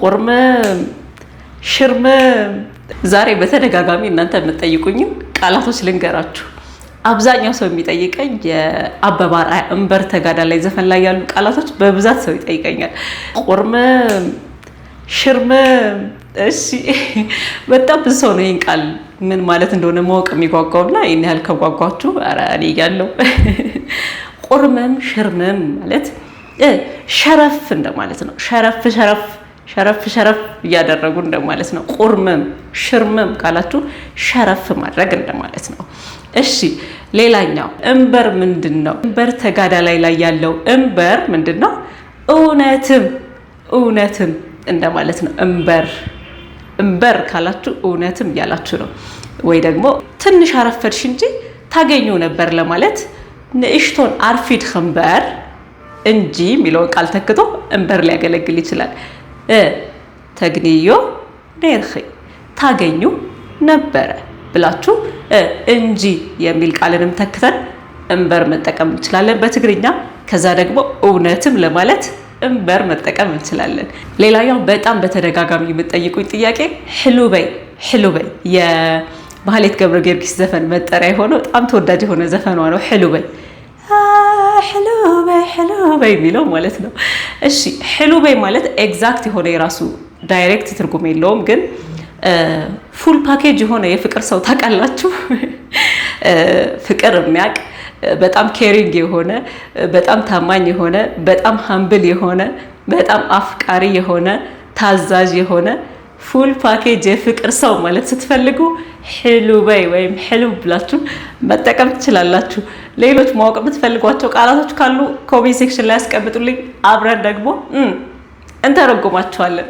ቁርምም ሽርምም ዛሬ በተደጋጋሚ እናንተ የምትጠይቁኝ ቃላቶች ልንገራችሁ። አብዛኛው ሰው የሚጠይቀኝ የአበባ አርአያ እንበር ተጋዳ ላይ ዘፈን ላይ ያሉ ቃላቶች በብዛት ሰው ይጠይቀኛል። ቁርምም ሽርምም እሺ በጣም ብዙ ሰው ነው ይሄን ቃል ምን ማለት እንደሆነ ማወቅ የሚጓጓውና ይሄን ያህል ከጓጓችሁ ኧረ እኔ ያለው ቁርምም ሽርምም ማለት ሸረፍ እንደማለት ነው። ሸረፍ ሸረፍ ሸረፍ ሸረፍ እያደረጉ እንደማለት ነው። ቁርምም ሽርምም ካላችሁ ሸረፍ ማድረግ እንደማለት ነው። እሺ ሌላኛው እንበር ምንድነው? እንበር ተጋዳ ላይ ያለው እንበር ምንድነው? እውነትም እውነትም እንደማለት ነው። እንበር ካላችሁ እውነትም ያላችሁ ነው። ወይ ደግሞ ትንሽ አረፈድሽ እንጂ ታገኙ ነበር ለማለት ንእሽቶን አርፊድ እንበር እንጂ የሚለው ቃል ተክቶ እንበር ሊያገለግል ይችላል። ተግኒዮ ነርኺ ታገኙ ነበረ ብላችሁ እንጂ የሚል ቃልንም ተክተን እንበር መጠቀም እንችላለን በትግርኛ። ከዛ ደግሞ እውነትም ለማለት እንበር መጠቀም እንችላለን። ሌላኛው በጣም በተደጋጋሚ የምትጠይቁኝ ጥያቄ ሕሉበይ ሕሉበይ የማህሌት ገብረ ጊዮርጊስ ዘፈን መጠሪያ የሆነው በጣም ተወዳጅ የሆነ ዘፈኗ ነው። ሕሉበይ ሕሉበይ ሕሉበይ የሚለው ማለት ነው። እሺ ሕሉበይ ማለት ኤግዛክት የሆነ የራሱ ዳይሬክት ትርጉም የለውም፣ ግን ፉል ፓኬጅ የሆነ የፍቅር ሰው ታውቃላችሁ። ፍቅር የሚያውቅ በጣም ኬሪንግ የሆነ በጣም ታማኝ የሆነ በጣም ሀምብል የሆነ በጣም አፍቃሪ የሆነ ታዛዥ የሆነ ፉል ፓኬጅ የፍቅር ሰው ማለት ስትፈልጉ ሕሉበይ ወይም ሕሉብ ብላችሁ መጠቀም ትችላላችሁ። ሌሎች ማወቅ የምትፈልጓቸው ቃላቶች ካሉ ኮሜንት ሴክሽን ላይ ያስቀምጡልኝ፣ አብረን ደግሞ እንተረጉማቸዋለን።